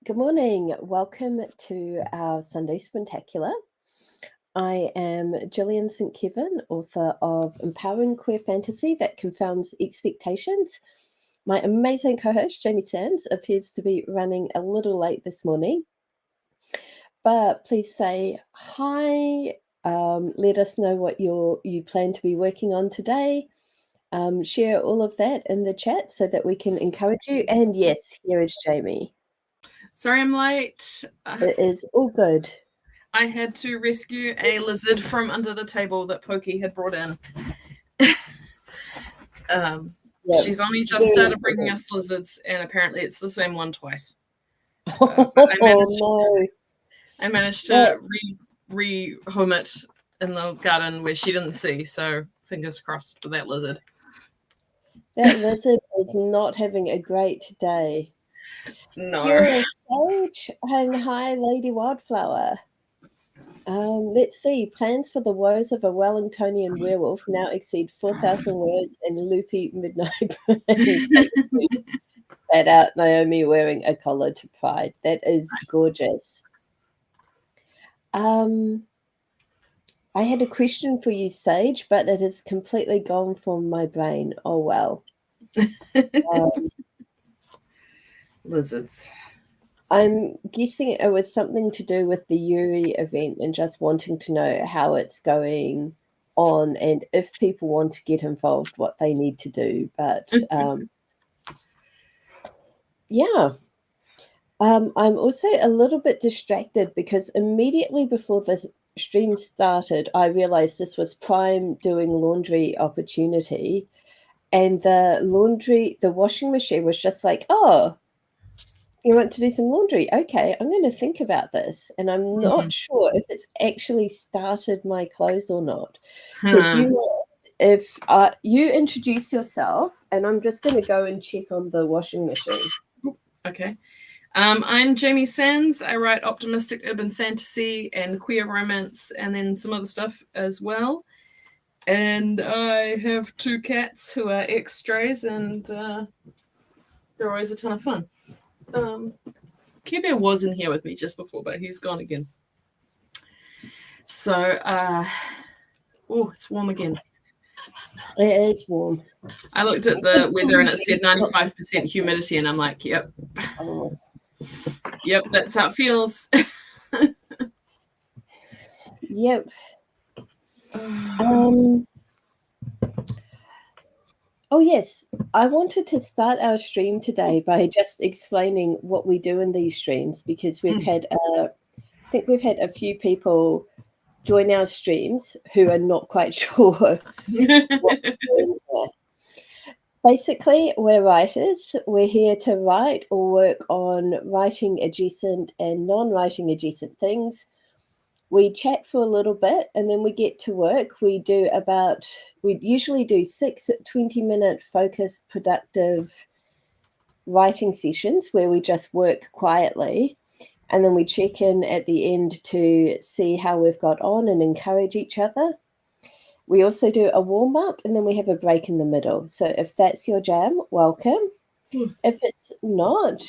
Good morning. Welcome to our Sunday Sprintacular. I am Gillian St, Kevern, author of Empowering Queer Fantasy That Confounds Expectations. My amazing co-host, Jamie Sands, appears to be running a little late this morning. But please say hi. Let us know what you plan to be working on today. Share all of that in the chat so that we can encourage you. And yes, here is Jamie. Sorry I'm late. It is all good. I had to rescue a lizard from under the table that Pokey had brought in. She's only just started bringing us lizards, and apparently it's the same one twice. I managed to rehome it in the garden where she didn't see, so fingers crossed for that lizard. That lizard is not having a great day. No. You're a sage, and hi, Lady Wildflower. Let's see. Plans for the woes of a Wellingtonian werewolf now exceed 4,000 words in loopy midnight praise. Spat out Naomi wearing a collar to pride. That is gorgeous. I had a question for you, Sage, but it has completely gone from my brain. Oh, well. Lizards. I'm guessing it was something to do with the Yuri event and just wanting to know how it's going on and if people want to get involved, what they need to do. But yeah. I'm also a little bit distracted because immediately before this stream started, I realized this was prime doing laundry opportunity. And the washing machine was just like, oh, you want to do some laundry? Okay, I'm going to think about this. And I'm not sure if it's actually started my clothes or not. So do you want, if you introduce yourself, and I'm just going to go and check on the washing machine. Okay. I'm Jamie Sands. I write optimistic urban fantasy and queer romance and then some other stuff as well. And I have 2 cats who are ex-strays, and they're always a ton of fun. Care Bear was in here with me just before, but he's gone again. So, it's warm again. It is warm. I looked at the weather and it said 95% humidity, and I'm like, yep. Yep, that's how it feels. Yep. Oh, yes. I wanted to start our stream today by just explaining what we do in these streams, because we've had, I think we've had a few people join our streams who are not quite sure what we're doing here. Basically, we're writers. We're here to write or work on writing adjacent and non-writing adjacent things. We chat for a little bit and then we get to work. We usually do 6 20-minute focused, productive writing sessions where we just work quietly. And then we check in at the end to see how we've got on and encourage each other. We also do a warm-up and then we have a break in the middle. So if that's your jam, welcome. If it's not,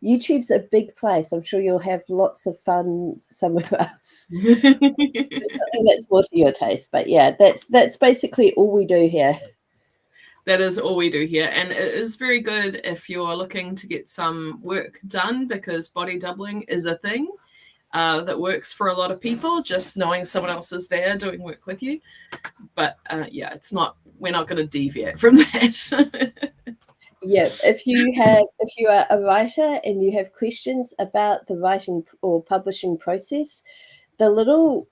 YouTube's a big place. I'm sure you'll have lots of fun, some of us. Something that's more to your taste. But yeah, that's basically all we do here. That is all we do here. And it is very good if you're looking to get some work done, because body doubling is a thing that works for a lot of people, just knowing someone else is there doing work with you. But we're not going to deviate from that. Yeah, if you are a writer and you have questions about the writing or publishing process, the little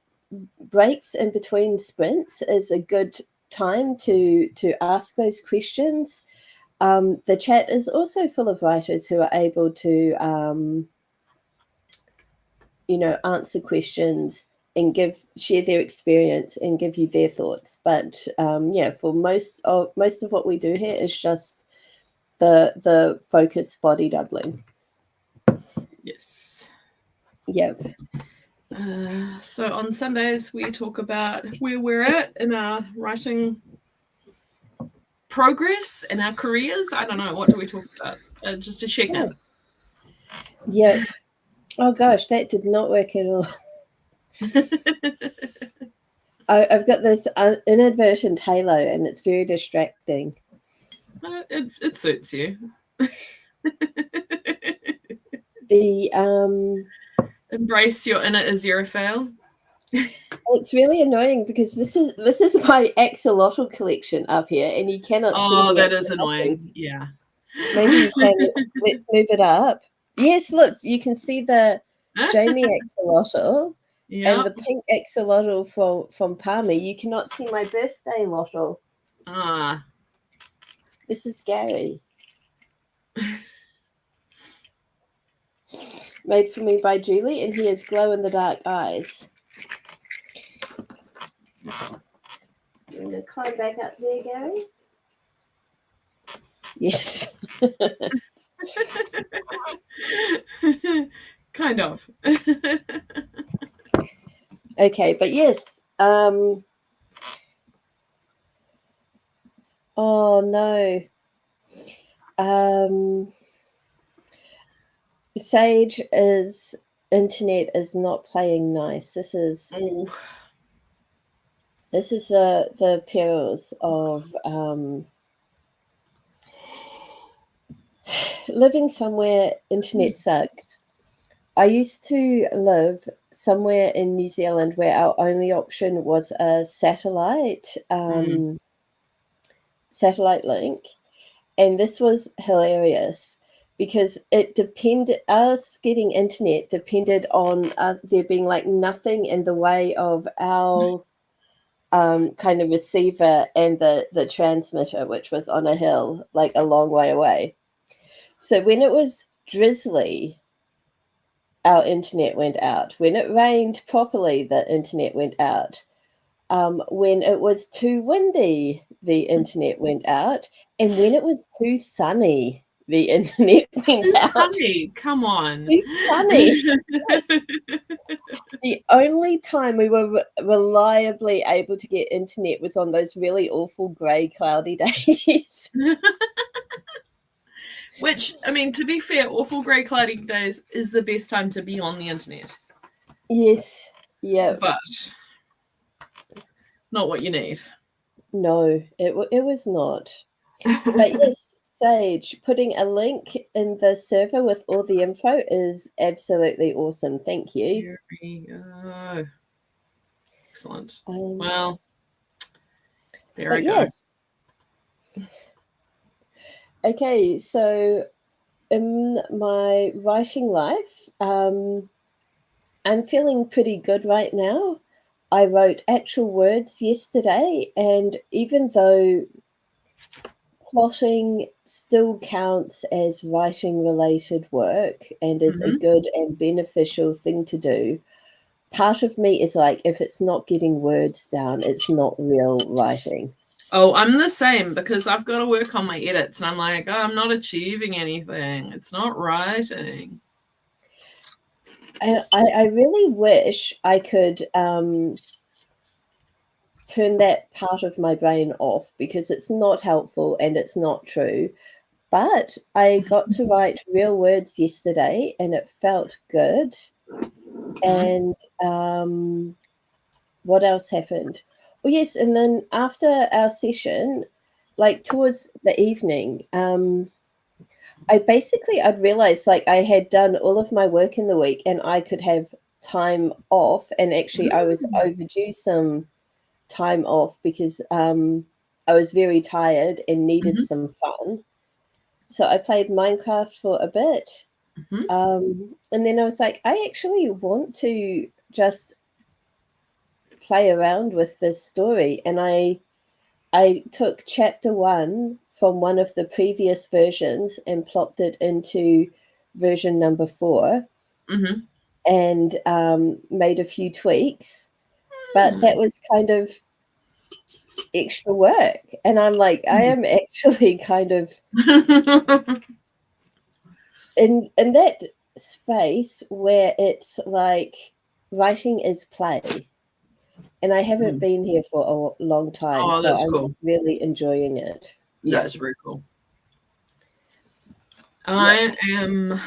breaks in between sprints is a good time to ask those questions. The chat is also full of writers who are able to answer questions and share their experience and give you their thoughts. But for most of what we do here is just the focused body doubling. Yes. Yep. So on Sundays we talk about where we're at in our writing progress and our careers. I don't know, what do we talk about? Just a check-in. Yep. Oh gosh, that did not work at all. I've got this inadvertent halo, and it's very distracting. It suits you. The Embrace your inner Aziraphale. It's really annoying because this is my axolotl collection up here, and you cannot see the that is axolotls. annoying. Yeah. Maybe you can. Let's move it up. Yes, look, you can see the Jamie axolotl and the pink axolotl from Palmy. You cannot see my birthday lotl. Ah. This is Gary. Made for me by Julie, and he has glow-in-the-dark eyes. I'm going to climb back up there, Gary. Yes. Kind of. Okay, but yes. Oh no. Sage is internet is not playing nice. This is the perils of living somewhere internet sucks. I used to live somewhere in New Zealand where our only option was a satellite link, and this was hilarious because it depended, us getting internet depended on there being like nothing in the way of our kind of receiver and the transmitter, which was on a hill like a long way away. So when it was drizzly, our internet went out. When it rained properly, the internet went out. When it was too windy, the internet went out. And when it was too sunny, the internet went out. Sunny, come on. Too sunny. The only time we were reliably able to get internet was on those really awful grey, cloudy days. Which, I mean, to be fair, awful grey cloudy days is the best time to be on the internet. Yes, yeah. But not what you need. No, it was not. But yes, Sage, putting a link in the server with all the info is absolutely awesome. Thank you. Here we go. Excellent. Well, there I go. Yes. Okay, so in my writing life, I'm feeling pretty good right now. I wrote actual words yesterday, and even though plotting still counts as writing related work and is a good and beneficial thing to do, part of me is like, if it's not getting words down, it's not real writing. Oh, I'm the same because I've got to work on my edits and I'm like, oh, I'm not achieving anything. It's not writing. I really wish I could turn that part of my brain off because it's not helpful and it's not true. But I got to write real words yesterday and it felt good. And what else happened? Oh, yes. And then after our session, like towards the evening, I'd realized like I had done all of my work in the week and I could have time off. And actually, I was overdue some time off because I was very tired and needed some fun. So I played Minecraft for a bit. And then I was like, I actually want to just play around with this story. And I took chapter 1 from one of the previous versions and plopped it into version number 4 and made a few tweaks. But that was kind of extra work. And I'm like, I am actually kind of in that space where it's like writing is play. And I haven't been here for a long time. Oh, that's so cool. I'm really enjoying it. Yeah. That's very cool. I am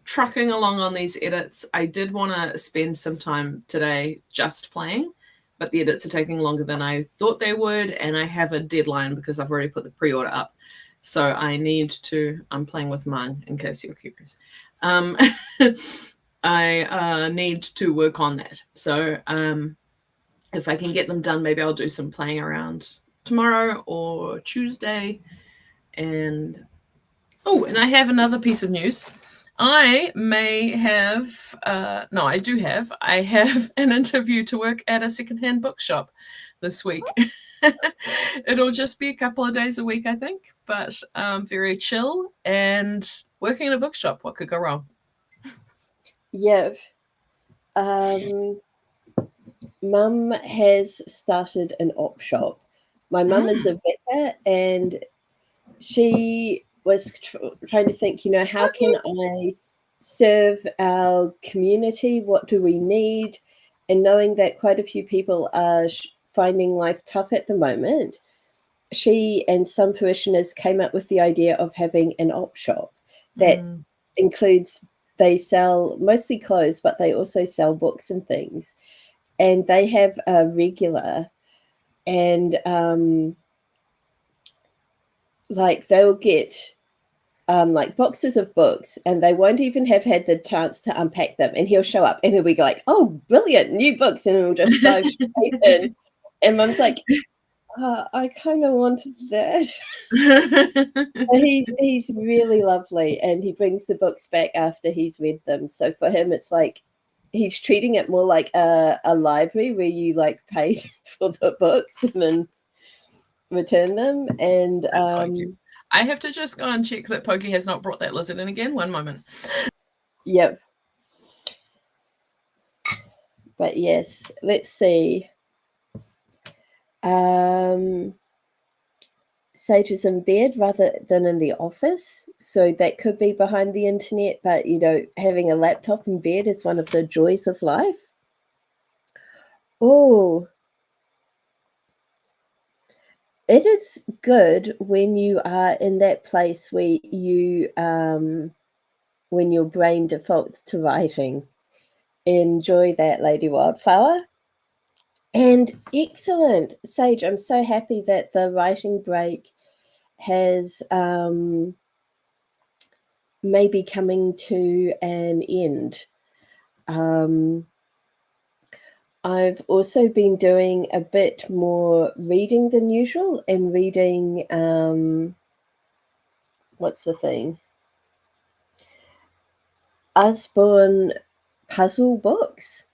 trucking along on these edits. I did want to spend some time today just playing, but the edits are taking longer than I thought they would, and I have a deadline because I've already put the pre-order up. So I need to, I'm playing with mine in case you're curious. I need to work on that. So if I can get them done, maybe I'll do some playing around tomorrow or Tuesday. And and I have another piece of news. I have an interview to work at a secondhand bookshop this week. It'll just be a couple of days a week, I think, but very chill and working in a bookshop. What could go wrong? Yeah. Mum has started an op shop. My mum is a vicar, and she was trying to think, how can I serve our community? What do we need? And knowing that quite a few people are finding life tough at the moment, she and some parishioners came up with the idea of having an op shop that includes, they sell mostly clothes, but they also sell books and things. And they have a regular, and they'll get boxes of books, and they won't even have had the chance to unpack them, and he'll show up and he'll be like, "Oh, brilliant, new books," and he'll just dive straight in. And Mum's like, I kind of wanted that. He's really lovely, and he brings the books back after he's read them. So for him, it's like he's treating it more like a library where you pay for the books and then return them. And I have to just go and check that Pokey has not brought that lizard in again. One moment. Yep. But yes, let's see. Sage is in bed rather than in the office, so that could be behind the internet, but having a laptop in bed is one of the joys of life. Oh, it is good when you are in that place where you when your brain defaults to writing. Enjoy that, Lady Wildflower. And excellent, Sage. I'm so happy that the writing break has maybe coming to an end. I've also been doing a bit more reading than usual, and reading what's the thing? Usborne puzzle books,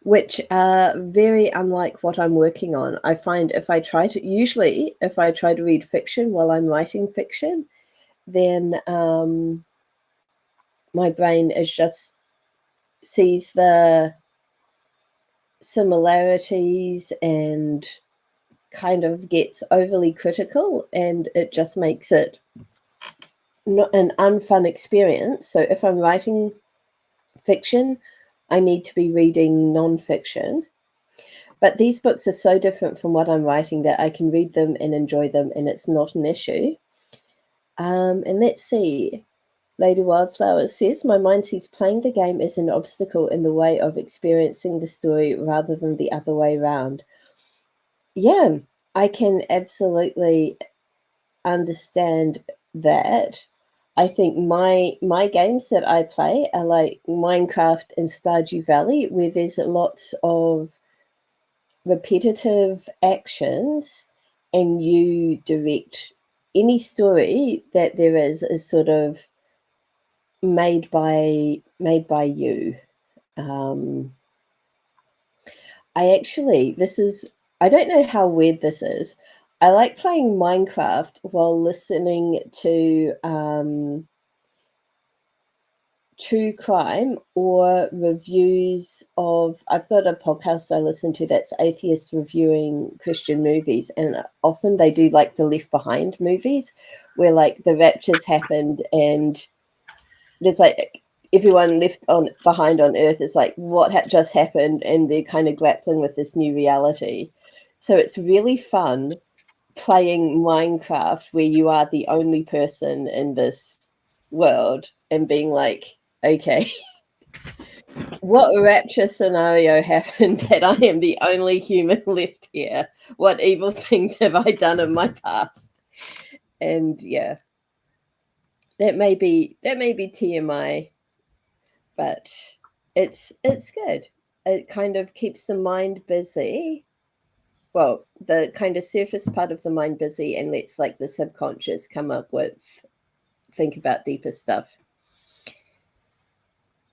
which are very unlike what I'm working on. I find if I try to read fiction while I'm writing fiction, then my brain sees the similarities and kind of gets overly critical, and it just makes it not an unfun experience. So if I'm writing fiction, I need to be reading non-fiction. But these books are so different from what I'm writing that I can read them and enjoy them, and it's not an issue. And let's see. Lady Wildflower says, my mind sees playing the game as an obstacle in the way of experiencing the story rather than the other way around. Yeah, I can absolutely understand that. I think my games that I play are like Minecraft and Stardew Valley, where there's lots of repetitive actions, and you direct any story that there is sort of made by you. I don't know how weird this is. I like playing Minecraft while listening to true crime or reviews of, I've got a podcast I listen to that's atheists reviewing Christian movies, and often they do like the Left Behind movies where the rapture's happened and there's everyone left behind on Earth is what just happened, and they're kind of grappling with this new reality. So it's really fun playing Minecraft where you are the only person in this world and being like, Okay. What rapture scenario happened that I am the only human left here? What evil things have I done in my past? And yeah, that may be TMI, but it's good. It kind of keeps the mind busy. Well, the kind of surface part of the mind busy, and lets like the subconscious come up with think about deeper stuff.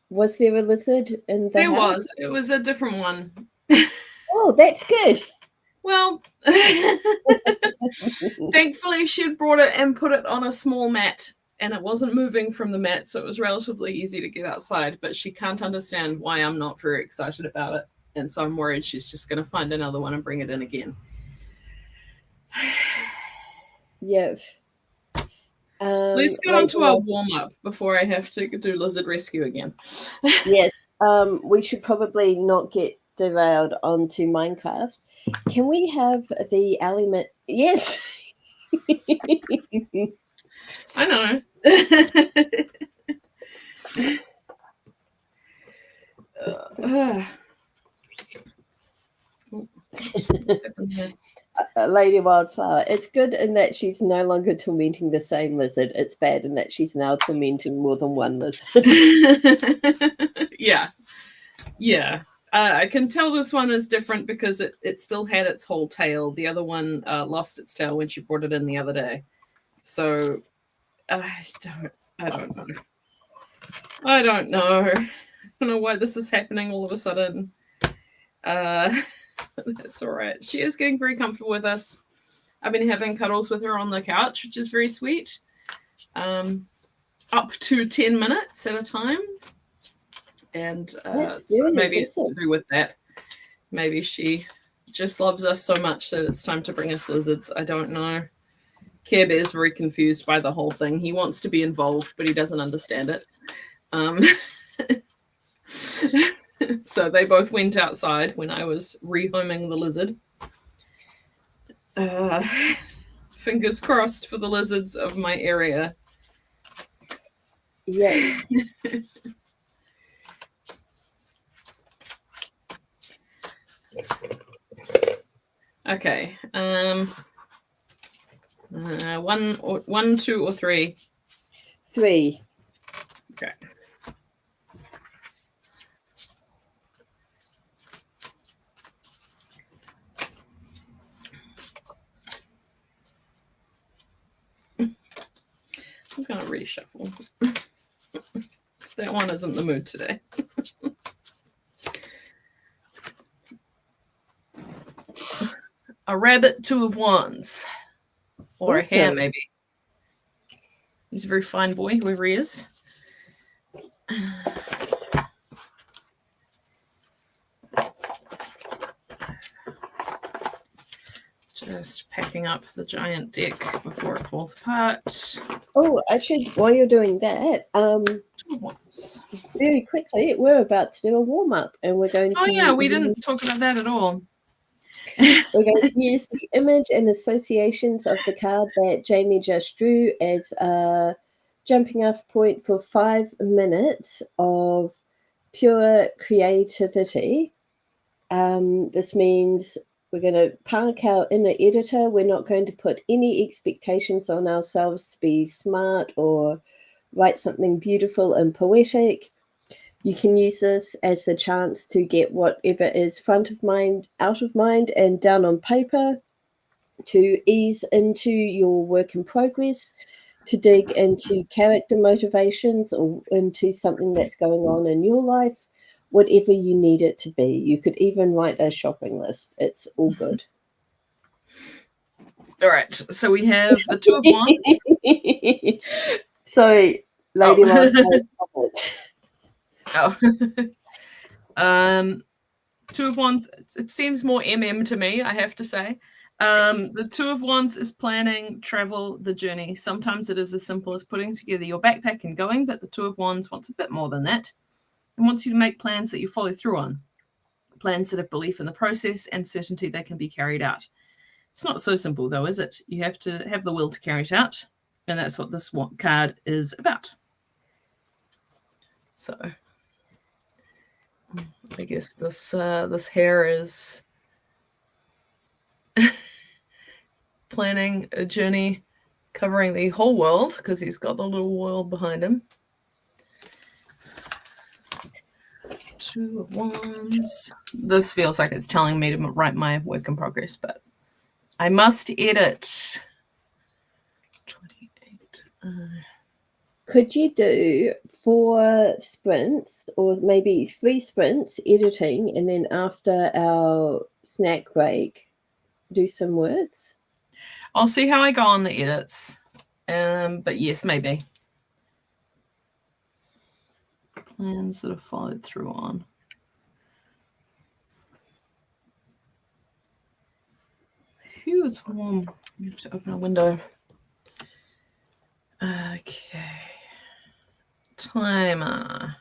Was there a lizard in the There house? was. It was a different one. Oh, that's good. Well, thankfully she'd brought it and put it on a small mat, and it wasn't moving from the mat, so it was relatively easy to get outside, but she can't understand why I'm not very excited about it, and so I'm worried she's just going to find another one and bring it in again. Yeah. Let's get on to our warm-up before I have to do lizard rescue again. Yes. We should probably not get derailed onto Minecraft. Can we have the element? Yes. I know. Lady Wildflower. It's good in that she's no longer tormenting the same lizard. It's bad in that she's now tormenting more than one lizard. Yeah. I can tell this one is different because it still had its whole tail. The other one lost its tail when she brought it in the other day. So I don't know. I don't know why this is happening all of a sudden. That's all right. She is getting very comfortable with us. I've been having cuddles with her on the couch, which is very sweet. Up to 10 minutes at a time. And so maybe it's to do with that. Maybe she just loves us so much that it's time to bring us lizards. I don't know. Care Bear is very confused by the whole thing. He wants to be involved, but he doesn't understand it. So they both went outside when I was rehoming the lizard. Fingers crossed for the lizards of my area. Yes. Okay. One, two, or three? 3. Okay. I'm going to reshuffle. That one isn't the mood today. A rabbit, 2 of wands. Or awesome. A hare, maybe. He's a very fine boy, whoever he is. Just packing up the giant deck before it falls apart. Oh, actually, while you're doing that, very quickly, we're about to do a warm-up, and we're going to... Oh, yeah, we didn't talk about that at all. We're going to use the image and associations of the card that Jamie just drew as a jumping off point for 5 minutes of pure creativity. This means we're going to park our inner editor. We're not going to put any expectations on ourselves to be smart or write something beautiful and poetic. You can use this as a chance to get whatever is front of mind, out of mind, and down on paper, to ease into your work in progress, to dig into character motivations or into something that's going on in your life, whatever you need it to be. You could even write a shopping list. It's all good. All right. So we have the 2 of wands. Sorry, Lady Wildflower's comment. Oh. 2 of wands, it seems more to me, I have to say. The 2 of wands is planning, travel, the journey. Sometimes it is as simple as putting together your backpack and going, but the 2 of wands wants a bit more than that. It wants you to make plans that you follow through on. Plans that have belief in the process and certainty they can be carried out. It's not so simple though, is it? You have to have the will to carry it out. And that's what this card is about. So I guess this hare is planning a journey covering the whole world because he's got the little world behind him. 2 of Wands. This feels like it's telling me to write my work in progress, but I must edit. 28. Could you do 4 sprints or maybe 3 sprints editing, and then after our snack break, do some words? I'll see how I go on the edits. But yes, maybe. Plans that are followed through on. Phew, it's warm. I have to open a window. Okay. Timer.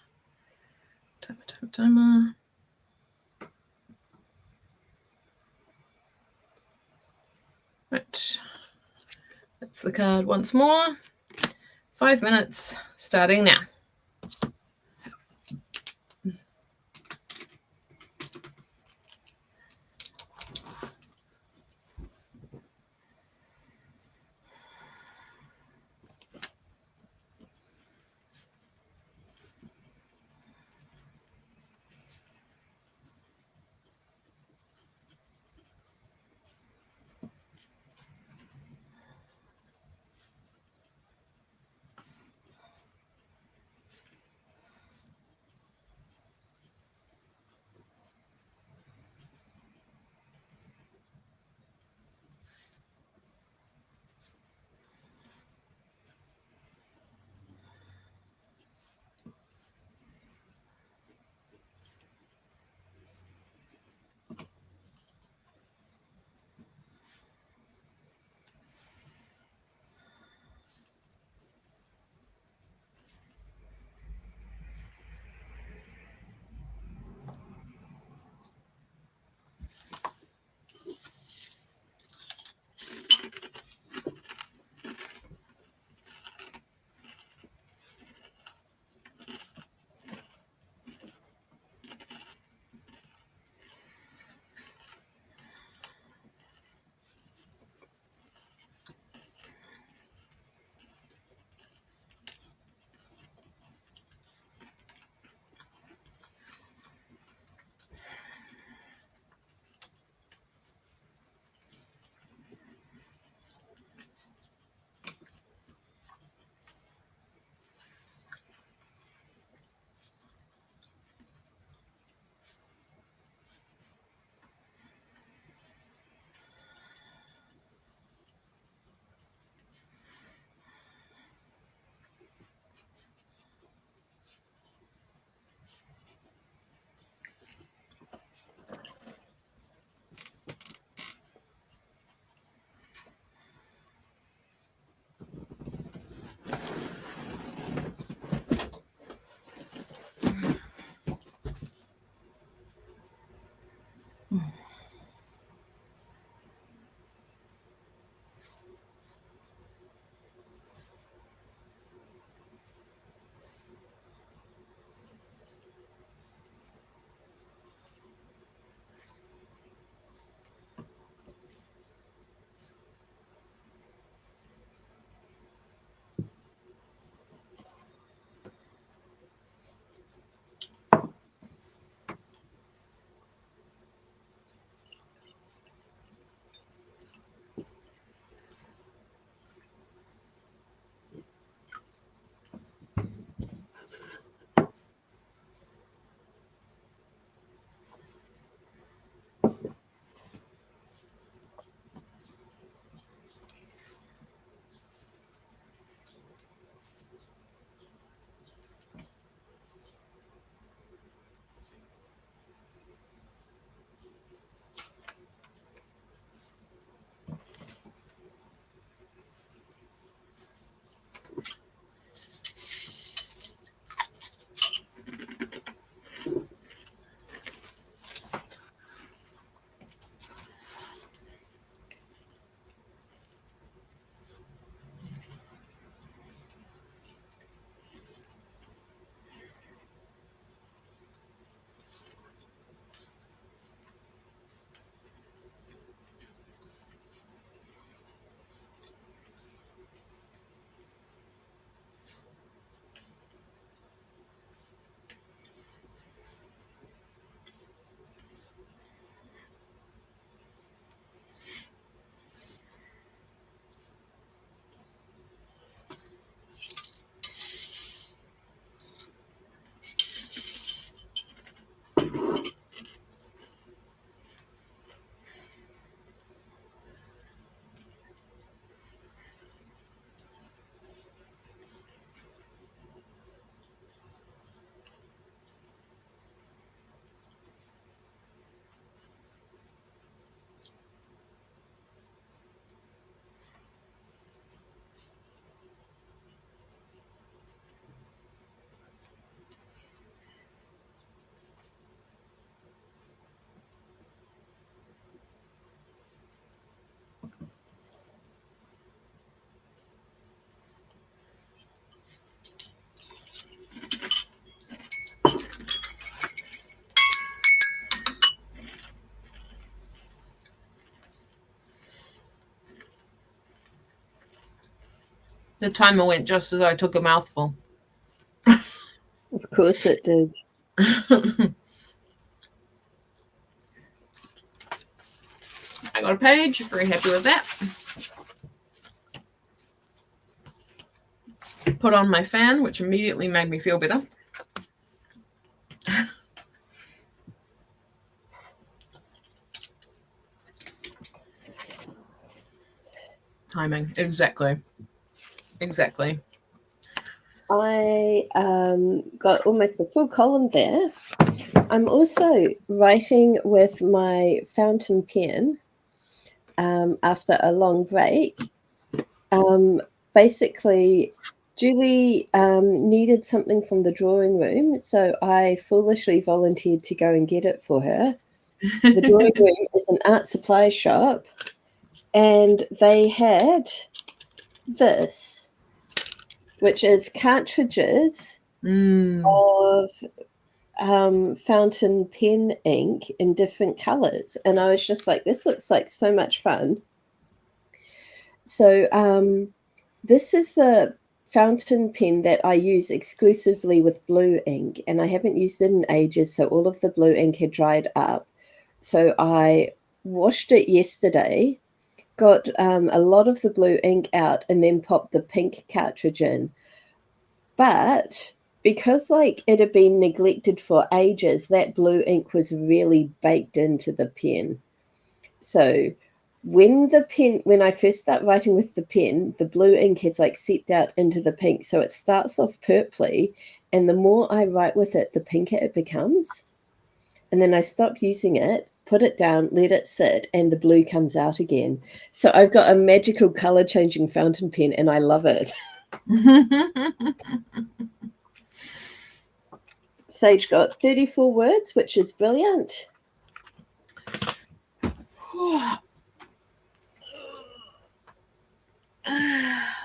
Right. That's the card once more. 5 minutes, starting now. The timer went just as I took a mouthful. Of course it did. I got a page. Very happy with that. Put on my fan, which immediately made me feel better. Timing. Exactly. I got almost a full column there. I'm also writing with my fountain pen after a long break. Basically, Julie needed something from the drawing room, so I foolishly volunteered to go and get it for her. The drawing room is an art supply shop, and they had this, which is cartridges of fountain pen ink in different colors. And I was just like, this looks like so much fun. So this is the fountain pen that I use exclusively with blue ink, and I haven't used it in ages, so all of the blue ink had dried up. So I washed it yesterday, got a lot of the blue ink out, and then popped the pink cartridge in. But because like it had been neglected for ages, that blue ink was really baked into the pen. So when I first start writing with the pen, the blue ink has like seeped out into the pink. So it starts off purpley, and the more I write with it, the pinker it becomes. And then I stop using it, put it down, let it sit, and the blue comes out again. So I've got a magical color changing fountain pen, and I love it. Sage got 34 words, which is brilliant.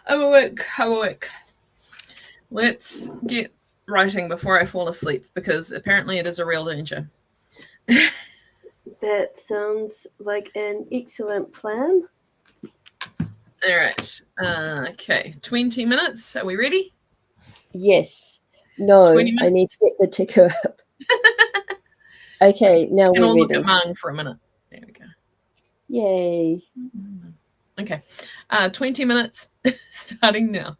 I'm awake. Let's get writing before I fall asleep, because apparently it is a real danger. That sounds like an excellent plan. All right. Okay. 20 minutes. Are we ready? Yes. No, I need to get the ticker up. Okay, now we're ready. Look at mine for a minute. There we go. Yay. Okay. 20 minutes starting now.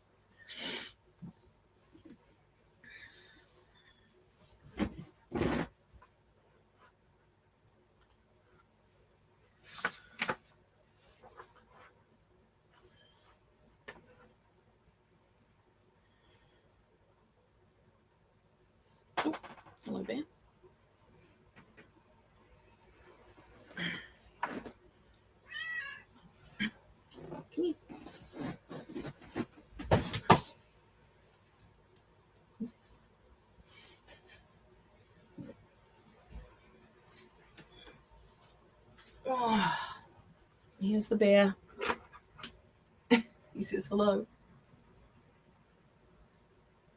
Oh, hello, Ben. Oh, here's the bear. He says hello.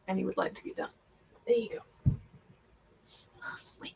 And he would like to get down. There you go. Wait.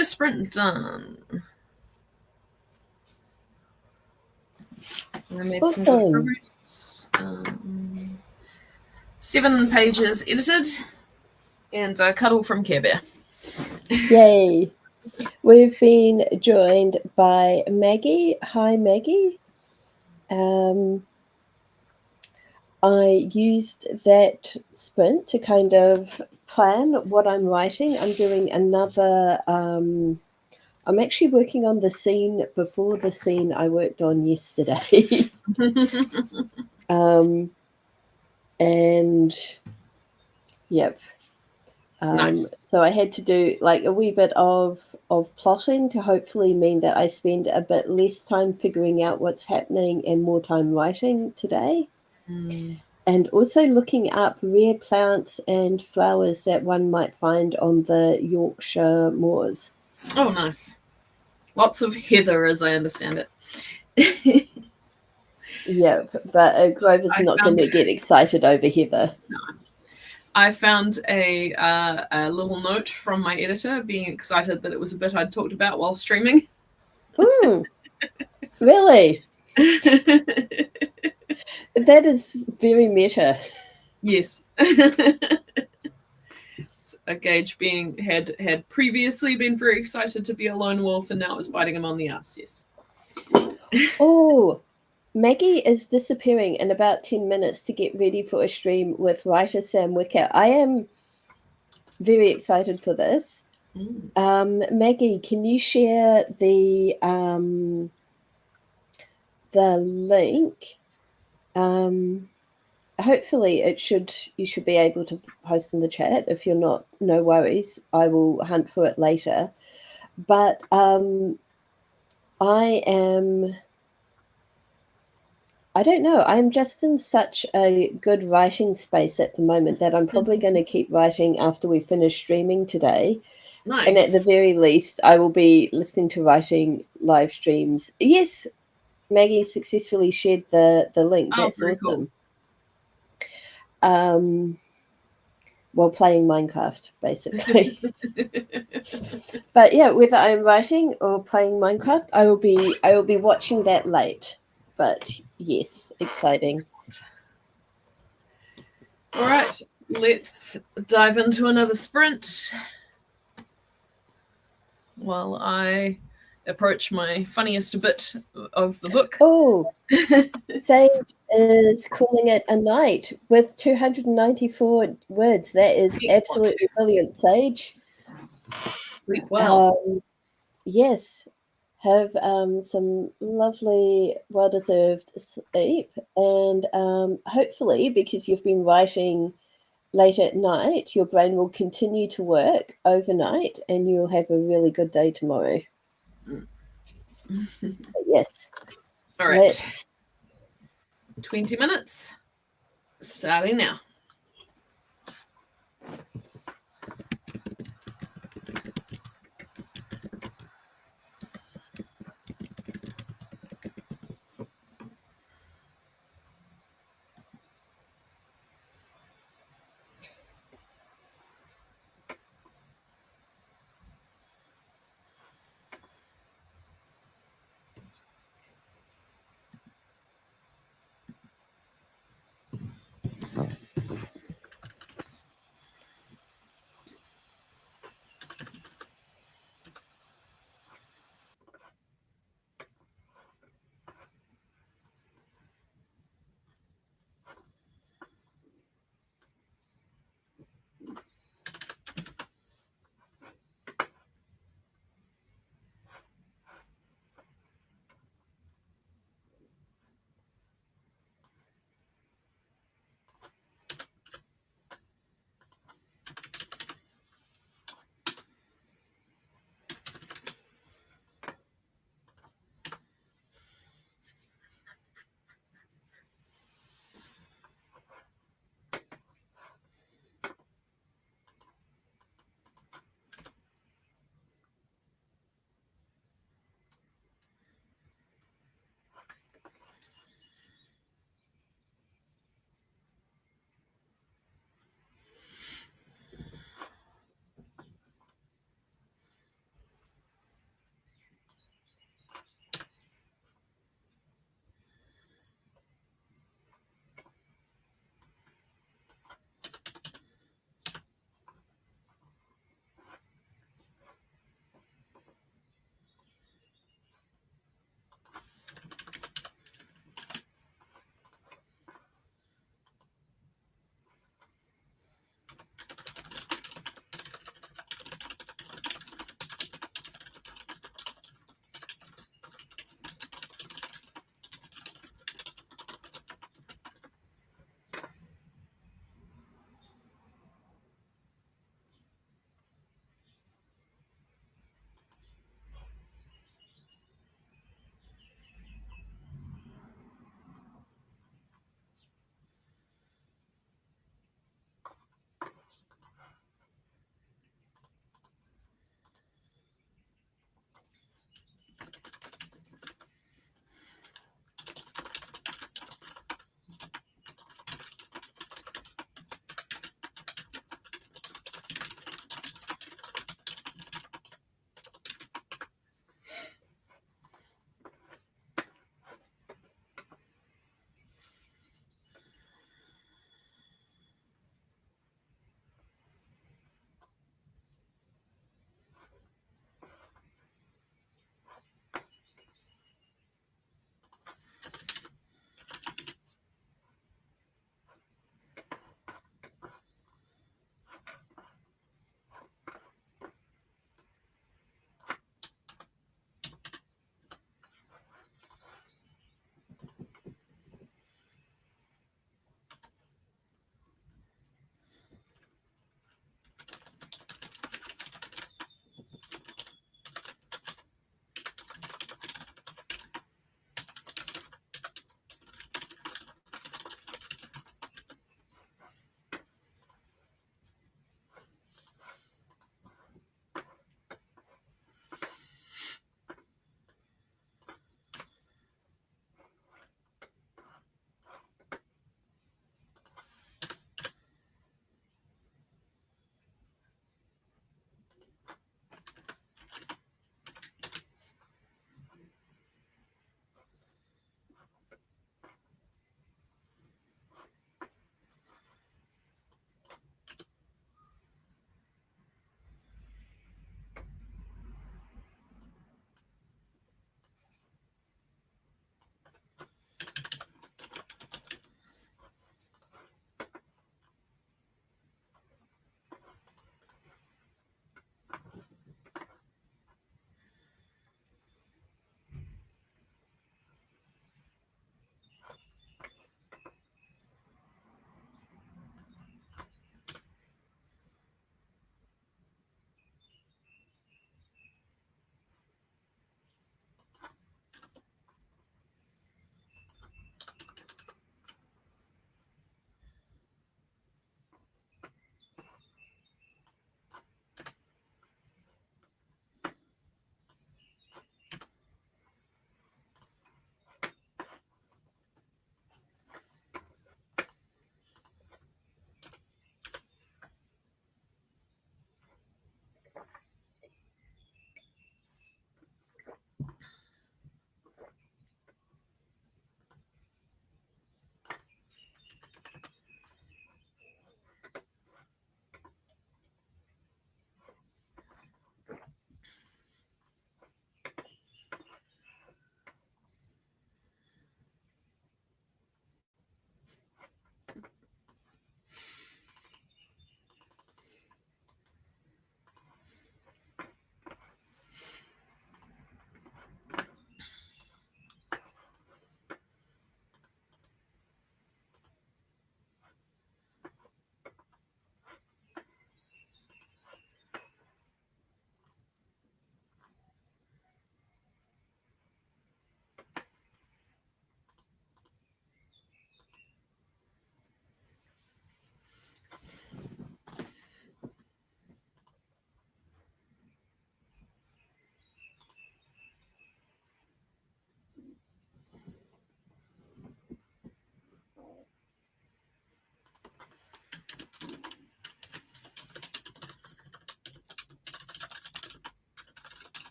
first sprint done. I made some good progress. 7 pages edited, and a cuddle from Care Bear. Yay! We've been joined by Maggie. Hi, Maggie. I used that sprint to kind of plan what I'm writing. I'm doing another. I'm actually working on the scene before the scene I worked on yesterday. And yep. Nice. So I had to do like a wee bit of plotting to hopefully mean that I spend a bit less time figuring out what's happening and more time writing today. And also looking up rare plants and flowers that one might find on the Yorkshire moors. Oh, nice. Lots of heather, as I understand it. Yep, but Grover's not going to get excited over heather. No. I found a little note from my editor being excited that it was a bit I'd talked about while streaming. Really? That is very meta. Yes. A Gage being had previously been very excited to be a lone wolf, and now it was biting him on the ass. Yes. Oh, Maggie is disappearing in about 10 minutes to get ready for a stream with writer Sam Wicker. I am very excited for this. Maggie, can you share the link? Hopefully you should be able to post in the chat. If you're not, no worries. I will hunt for it later. But I don't know. I'm just in such a good writing space at the moment that I'm probably going to keep writing after we finish streaming today. Nice. And at the very least, I will be listening to writing live streams. Yes, Maggie successfully shared the link. That's awesome. Cool. While playing Minecraft, basically. But yeah, whether I'm writing or playing Minecraft, I will be watching that late. But yes, exciting. All right, let's dive into another sprint while I approach my funniest bit of the book. Oh, Sage is calling it a night with 294 words. That is absolutely brilliant, Sage. Sleep well. Yes, have some lovely, well-deserved sleep, and hopefully, because you've been writing late at night, your brain will continue to work overnight, and you'll have a really good day tomorrow. Yes. All right. 20 minutes, starting now.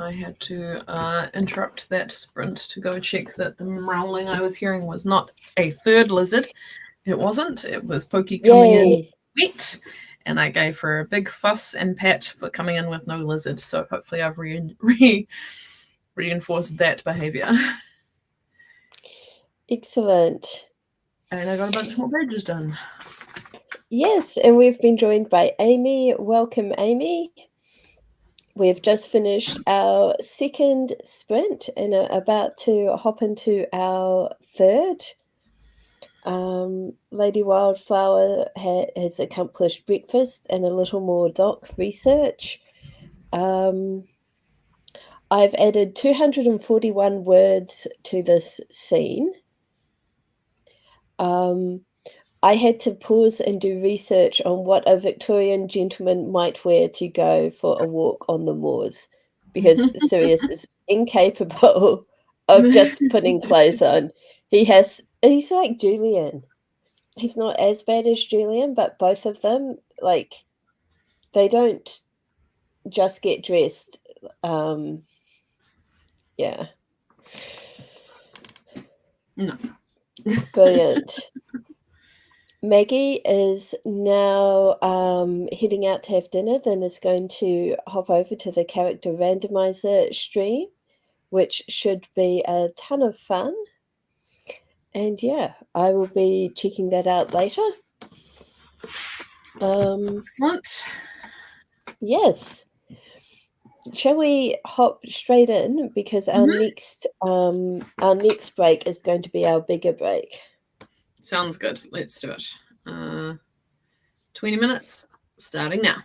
I had to interrupt that sprint to go check that the growling I was hearing was not a third lizard. It wasn't. It was Pokey coming in wet, and I gave her a big fuss and pat for coming in with no lizard. So hopefully I've reinforced that behaviour. Excellent. And I got a bunch more pages done. Yes, and we've been joined by Amy. Welcome, Amy. We've just finished our second sprint and are about to hop into our third. Lady Wildflower has accomplished breakfast and a little more doc research. I've added 241 words to this scene. I had to pause and do research on what a Victorian gentleman might wear to go for a walk on the moors, because Sirius is incapable of just putting clothes on. He's like Julian. He's not as bad as Julian, but both of them, like, they don't just get dressed. Yeah. No. Brilliant. Maggie is now heading out to have dinner, then is going to hop over to the character randomizer stream, which should be a ton of fun. And yeah, I will be checking that out later. Excellent. Yes. Shall we hop straight in, because our next break is going to be our bigger break. Sounds good. Let's do it. 20 minutes starting now.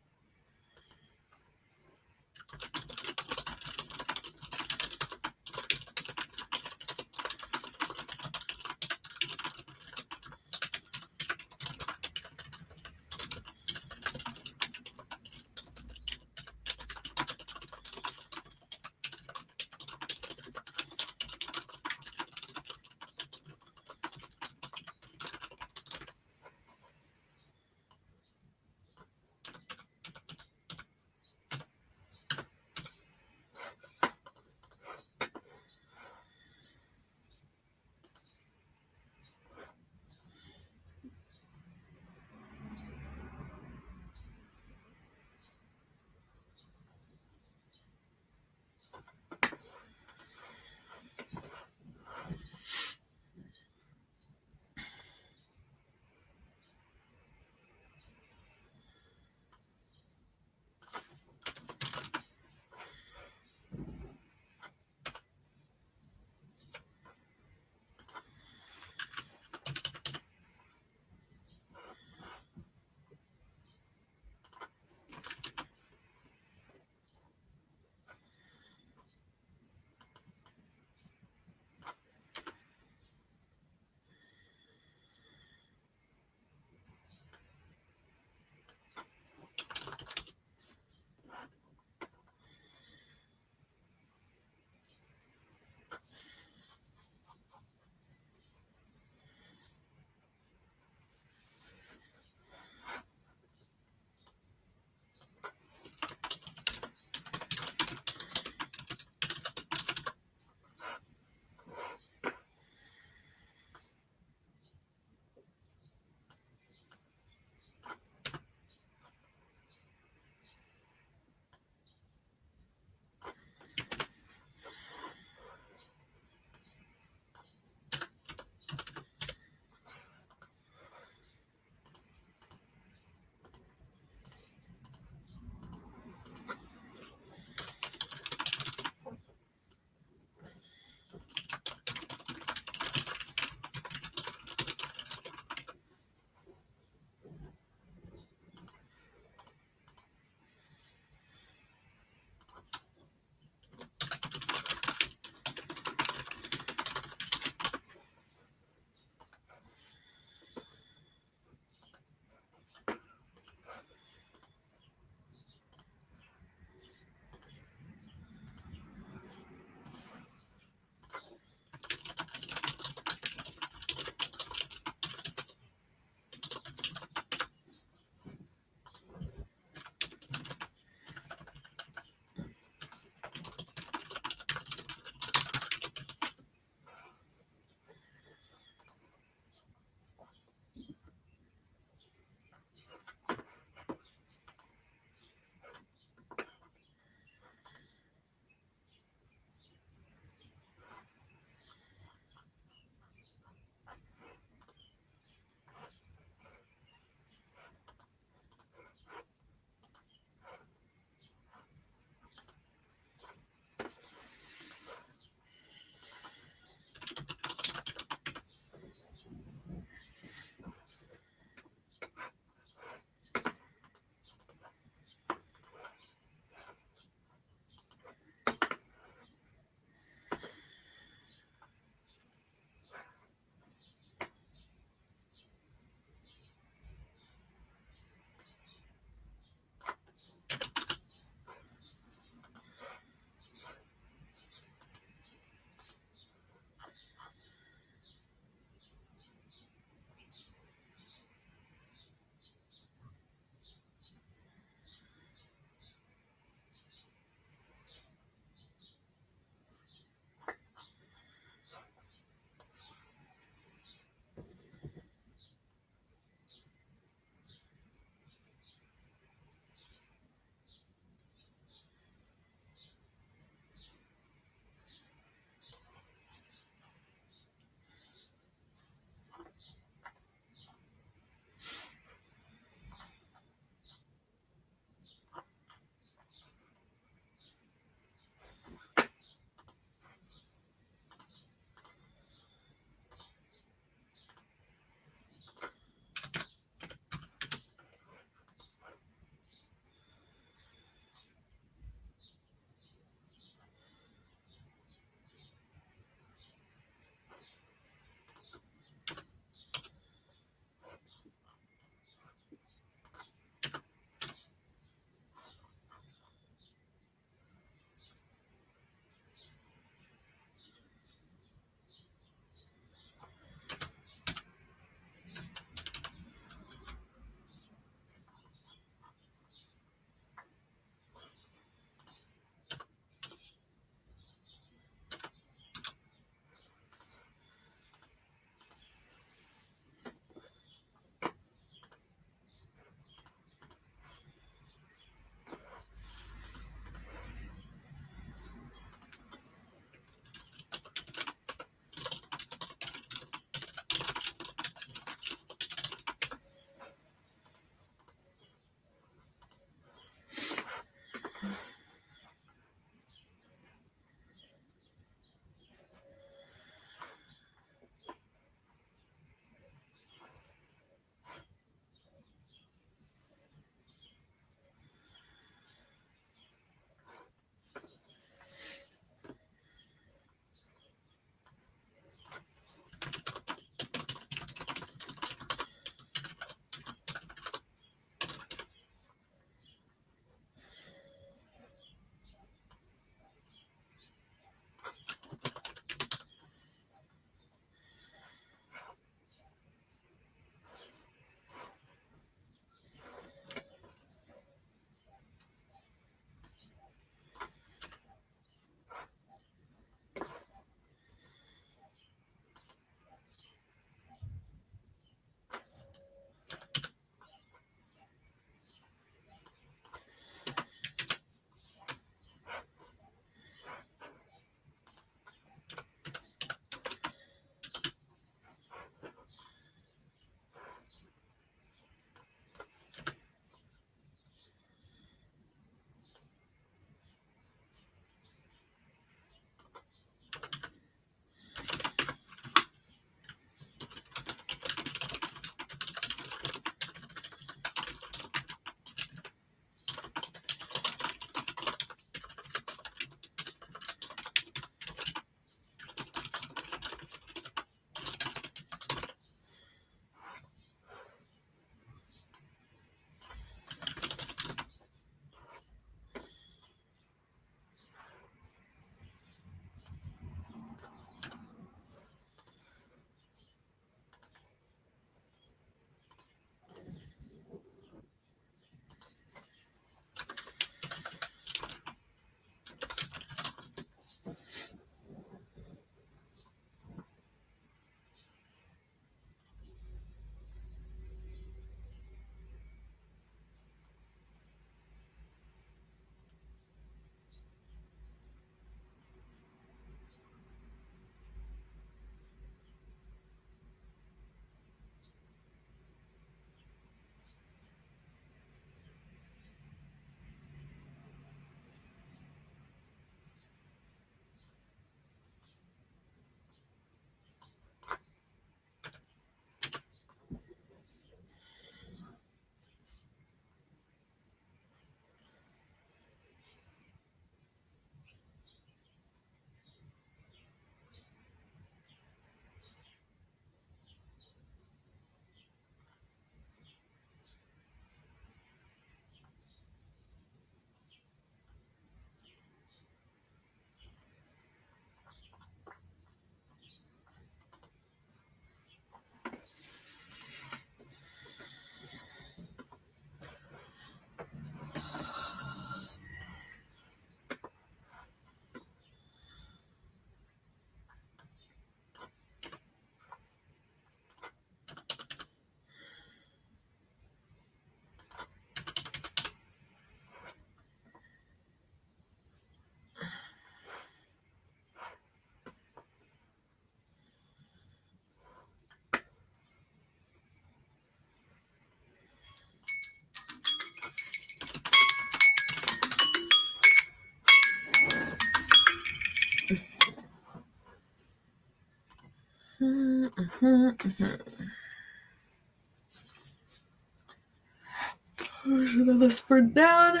There's another sprint down.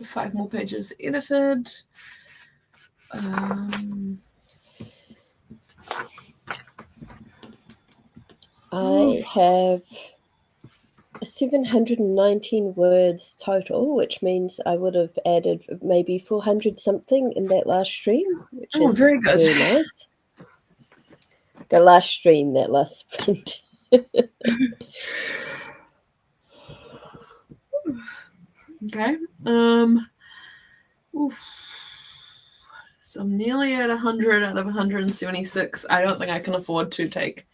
5 more pages edited. I have 719 words total, which means I would have added maybe 400 something in that last stream, which is very good. very nice. The last stream, that last sprint. Okay. So I'm nearly at 100 out of 176. I don't think I can afford to take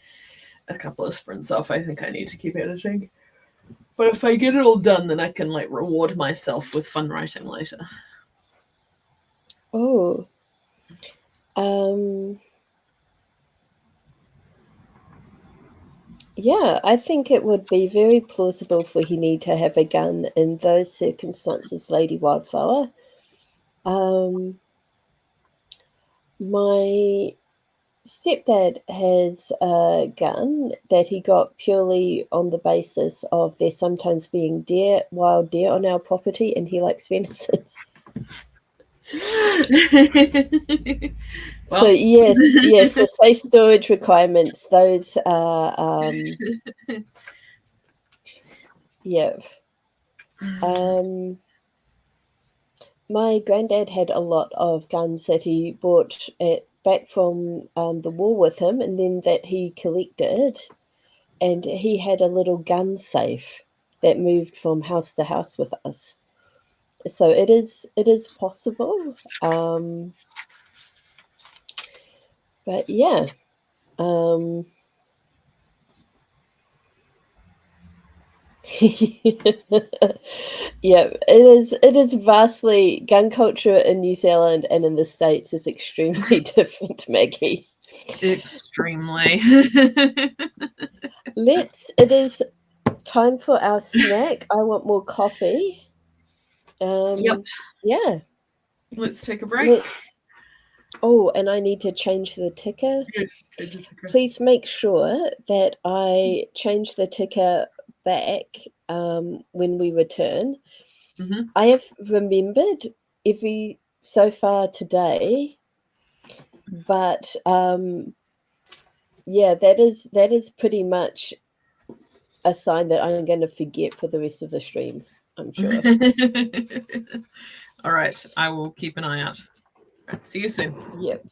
a couple of sprints off. I think I need to keep editing. But if I get it all done, then I can reward myself with fun writing later. Oh. Yeah, I think it would be very plausible for Henny to have a gun in those circumstances, Lady Wildflower. My stepdad has a gun that he got purely on the basis of there sometimes being wild deer on our property, and he likes venison. Well. So yes, the safe storage requirements, those are yeah. My granddad had a lot of guns that he bought back from the war with him, and then that he collected, and he had a little gun safe that moved from house to house with us. So it is possible, but yeah. Yeah, it is vastly, gun culture in New Zealand and in the States is extremely different, Maggie. Extremely. It is time for our snack. I want more coffee. Yep. Yeah. Let's take a break. Oh, and I need to change the ticker. Yes, change the ticker. Please make sure that I change the ticker back when we return. Mm-hmm. I have remembered every so far today, but yeah, that is pretty much a sign that I'm going to forget for the rest of the stream, I'm sure. All right, I will keep an eye out. Right, see you soon. Yep.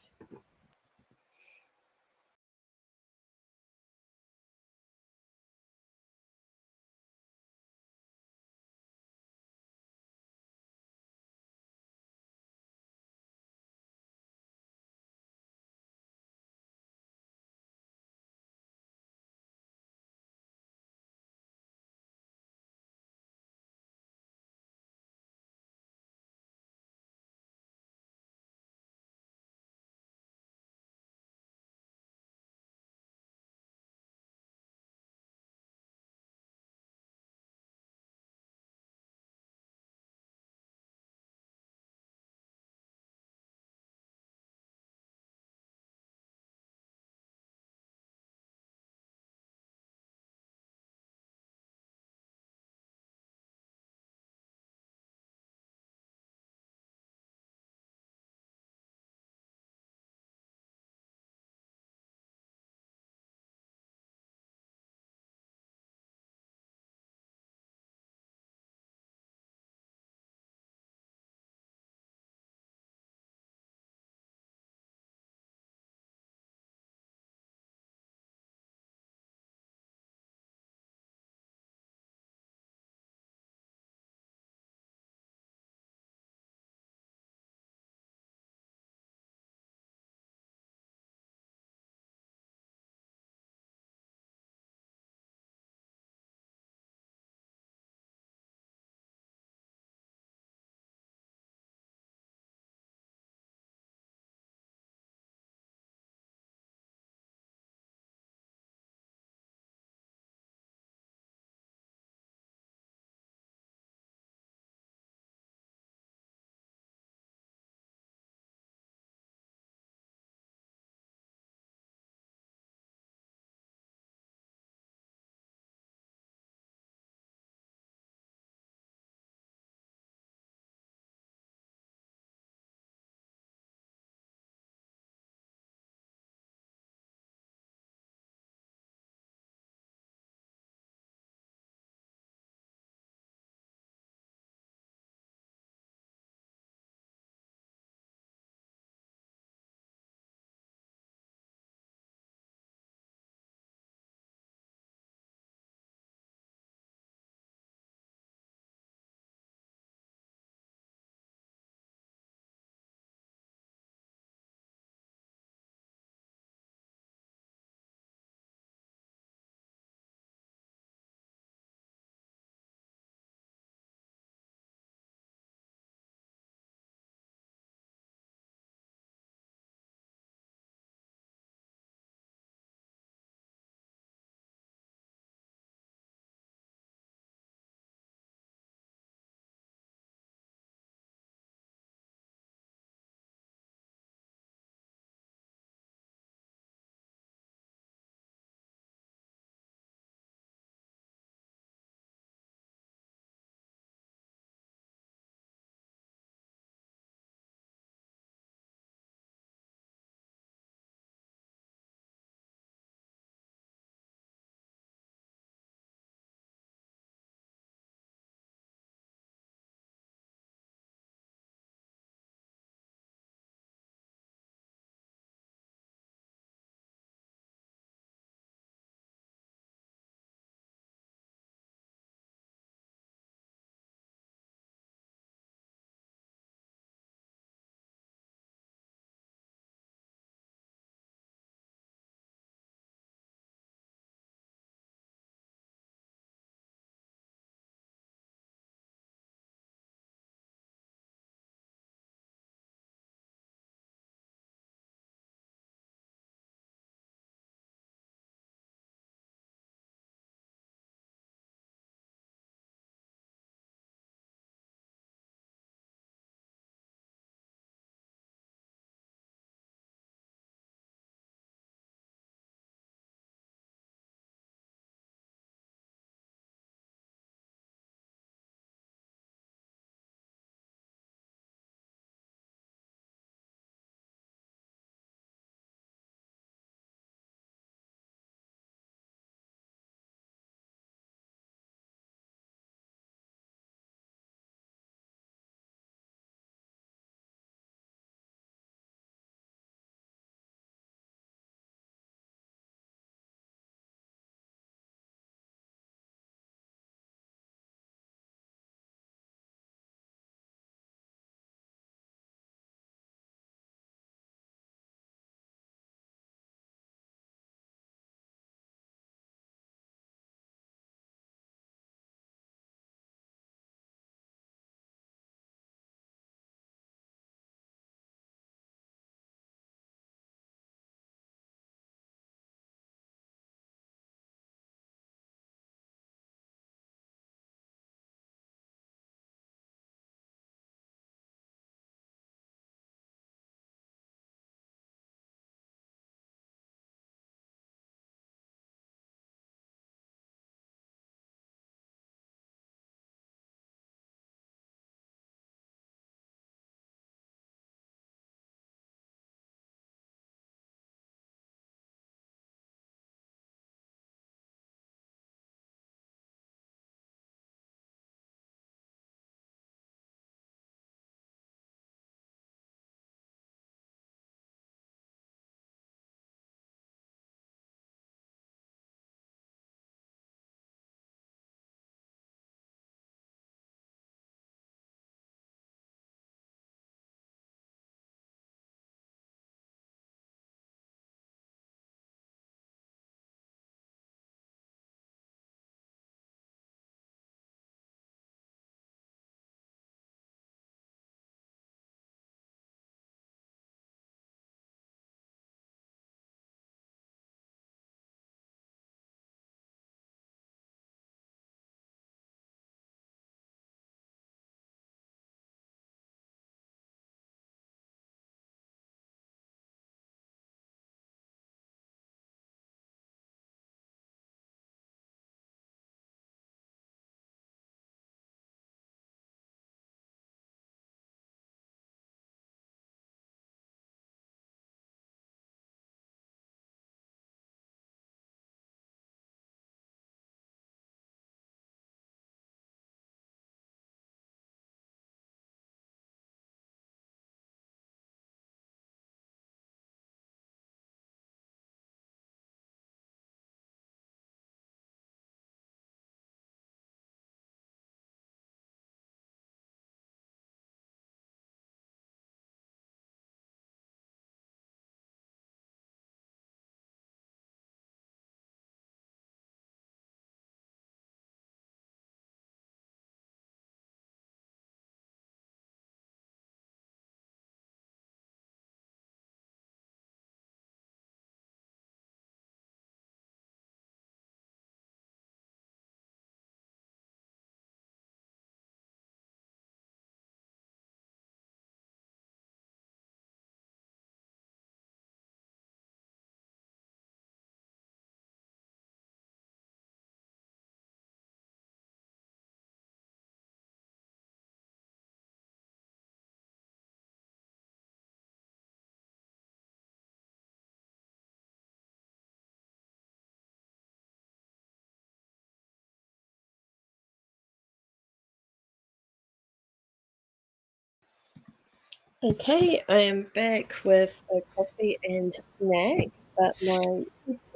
Okay, I am back with a coffee and snack, but my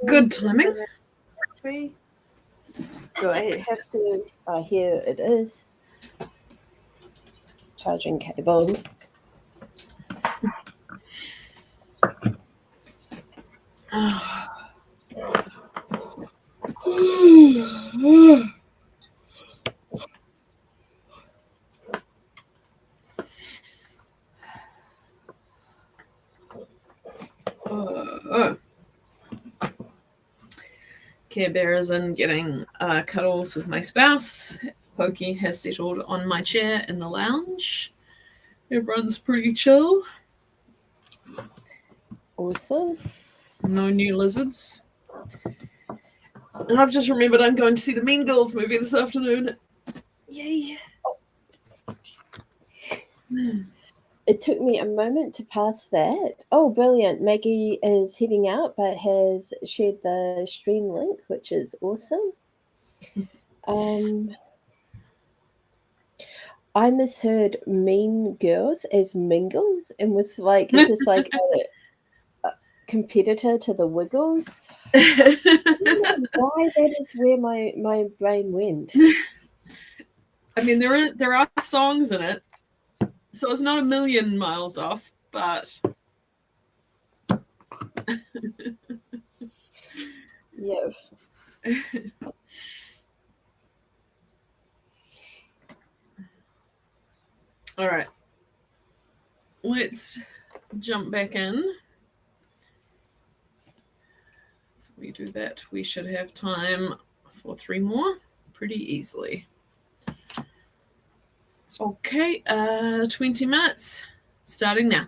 Good timing. battery, so I have to. Here it is. Charging cable. Care Bears and getting cuddles with my spouse. Pokey has settled on my chair in the lounge. Everyone's pretty chill. Awesome. No new lizards. And I've just remembered I'm going to see the Mean Girls movie this afternoon. Yay. It took me a moment to pass that. Oh, brilliant. Maggie is heading out, but has shared the stream link, which is awesome. I misheard Mean Girls as Mingles and was like, is this like a competitor to the Wiggles? I don't know why that is where my brain went. I mean, there are songs in it, so it's not a million miles off, but Yeah. All right. Let's jump back in. So we do that. We should have time for 3 more pretty easily. Okay, 20 minutes, starting now.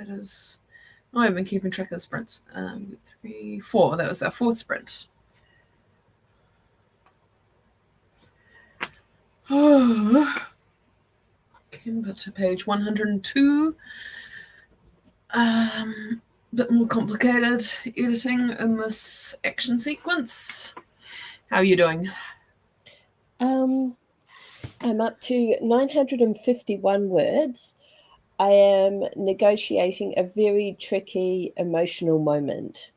that is. Oh, I've been keeping track of the sprints. 3, 4. That was our 4th sprint. Oh, Canva to page 102. Bit more complicated editing in this action sequence. How are you doing? I'm up to 951 words. I am negotiating a very tricky emotional moment.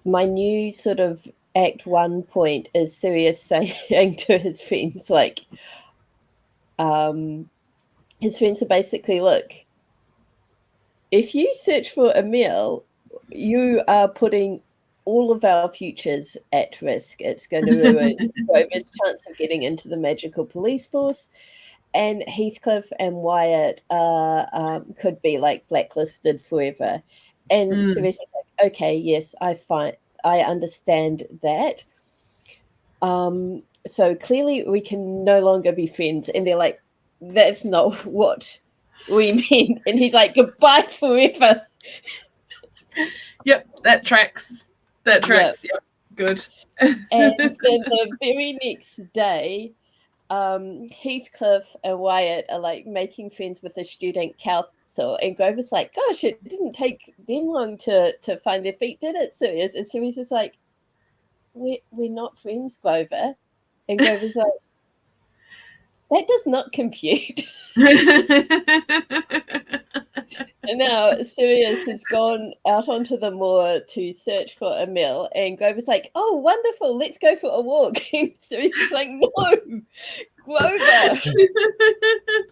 My new sort of Act 1 point is Sirius saying to his friends, like, his friends are basically, look, if you search for a meal, you are putting all of our futures at risk. It's going to ruin Grover's chance of getting into the magical police force. And Heathcliff and Wyatt could be like blacklisted forever. And Sirius is like, okay, yes, I understand that. So clearly we can no longer be friends. And they're like, that's not what we mean. And he's like, goodbye forever. Yep, that tracks. That tracks. Yep. Good. And then the very next day, Heathcliff and Wyatt are like making friends with the student council, and Grover's like, gosh, it didn't take them long to find their feet, did it, Sirius? And Sirius is like, we're not friends, Grover. And Grover's like, that does not compute. And now Sirius has gone out onto the moor to search for a meal, and Grover's like, oh, wonderful, let's go for a walk. And Sirius is like, no, Grover,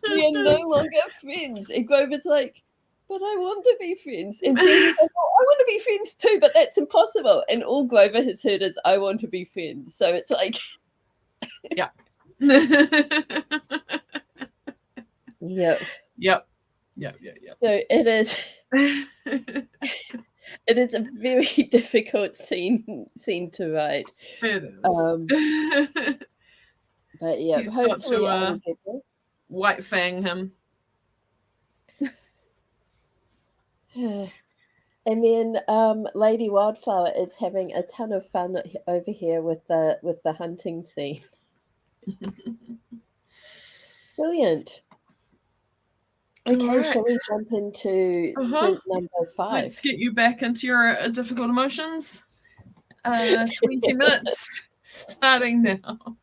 we are no longer friends. And Grover's like, but I want to be friends. And Sirius is like, oh, I want to be friends too, but that's impossible. And all Grover has heard is, I want to be friends. So it's like, yeah. Yep. So it is. It is a very difficult scene to write. It is. But yeah, he's got to get white fang him. And then Lady Wildflower is having a ton of fun over here with the hunting scene. Brilliant. Okay, right. shall we jump into sprint number 5? Let's get you back into your difficult emotions. 20 minutes starting now.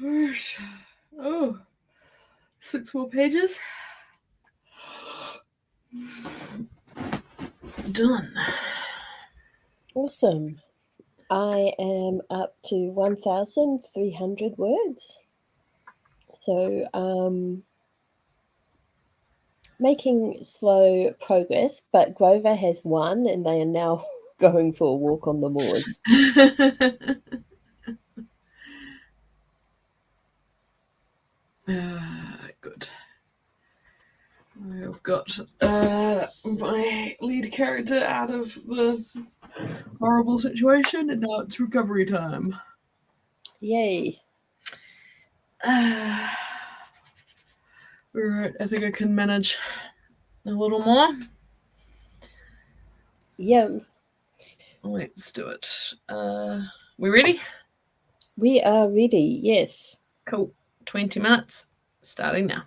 Alright. Oh, 6 more pages. Done. Awesome. I am up to 1,300 words. So making slow progress, but Grover has won and they are now going for a walk on the moors. Good. I've got my lead character out of the horrible situation, and now it's recovery time. Yay. Alright, I think I can manage a little more. Yum. Let's do it. We ready? We are ready, yes. Cool. 20 minutes, starting now.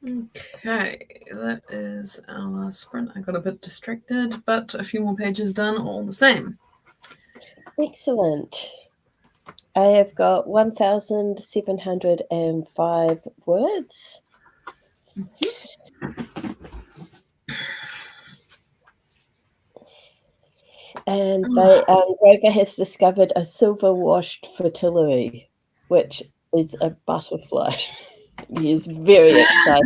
Okay, that is our last sprint. I got a bit distracted, but a few more pages done all the same. Excellent. I have got 1,705 words. And Grover has discovered a silver-washed fritillary, which is a butterfly. He is very excited.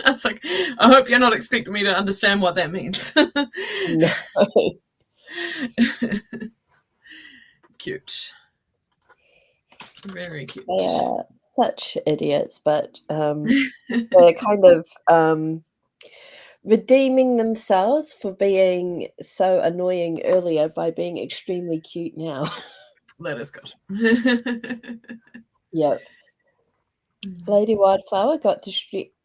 I was like, I hope you're not expecting me to understand what that means. No. Cute. Very cute. They are such idiots, but they're kind of redeeming themselves for being so annoying earlier by being extremely cute now. That is good. Yep. Lady Wildflower got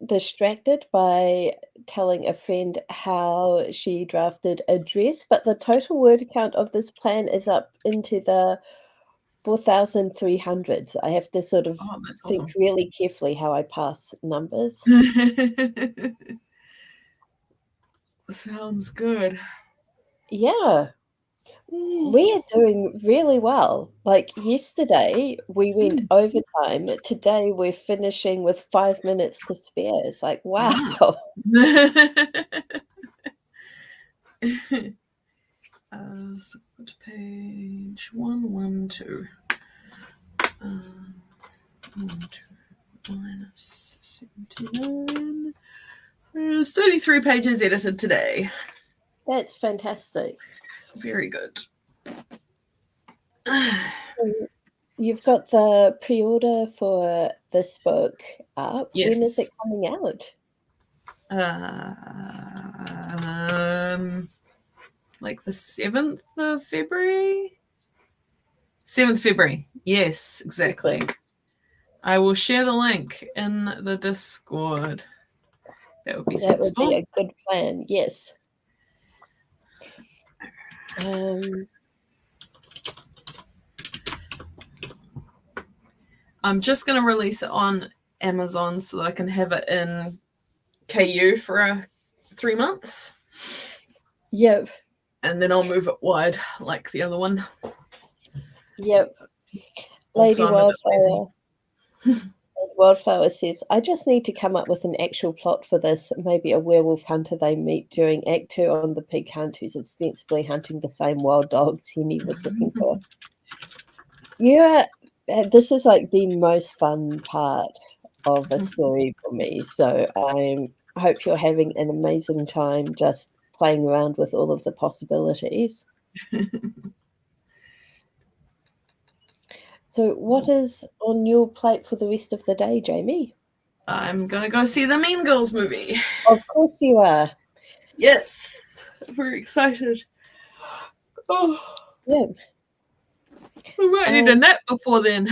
distracted by telling a friend how she drafted a dress, but the total word count of this plan is up into the 4,300s. I have to sort of think awesome. really carefully how I pass numbers. Sounds good. Yeah. We are doing really well. Like yesterday, we went overtime. Today, we're finishing with 5 minutes to spare. It's like, wow. So page 112. 112 minus 79. There's 33 pages edited today. That's fantastic. Very good. You've got the pre-order for this book up. Yes. When is it coming out? Like the 7th of February? 7th February. Yes, exactly. Okay. I will share the link in the Discord. That would be sensible. That would be a good plan, yes. I'm just going to release it on Amazon so that I can have it in KU for 3 months. Yep. And then I'll move it wide like the other one. Yep. Lady Wildflower says, I just need to come up with an actual plot for this. Maybe a werewolf hunter they meet during Act 2 on the pig hunt who's ostensibly hunting the same wild dogs Henny was looking for. Yeah, this is like the most fun part of a story for me. So I hope you're having an amazing time just playing around with all of the possibilities. So what is on your plate for the rest of the day, Jamie? I'm going to go see the Mean Girls movie. Of course you are. Yes. Very excited. Oh. Yeah. We might need a nap before then.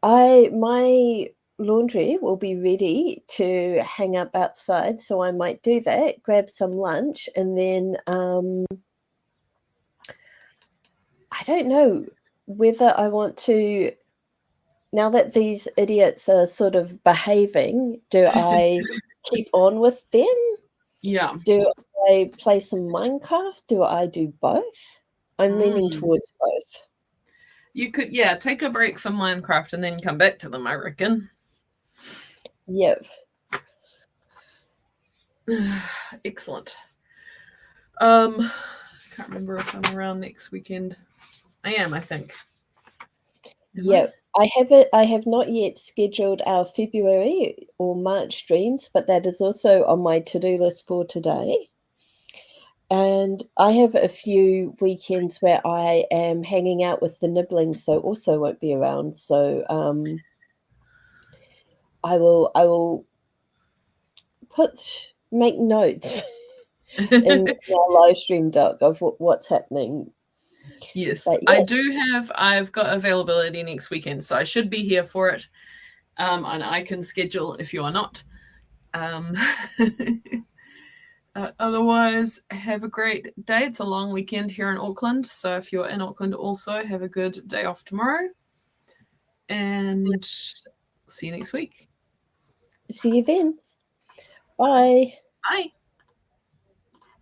My laundry will be ready to hang up outside, so I might do that, grab some lunch, and then I don't know whether I want to, now that these idiots are sort of behaving, do I keep on with them? Yeah. Do I play some Minecraft? Do I do both? I'm leaning towards both. You could, take a break from Minecraft and then come back to them, I reckon. Yep. Excellent. I can't remember if I'm around next weekend. I am, I think. Yep. I have not yet scheduled our February or March streams, but that is also on my to-do list for today. And I have a few weekends where I am hanging out with the nibblings, so also won't be around. So I will make notes in our live stream doc of what's happening. Yes, yes. I've got availability next weekend, so I should be here for it. And I can schedule if you are not. Otherwise, have a great day. It's a long weekend here in Auckland, so if you're in Auckland also, have a good day off tomorrow. and see you next week. See you then. Bye. Bye.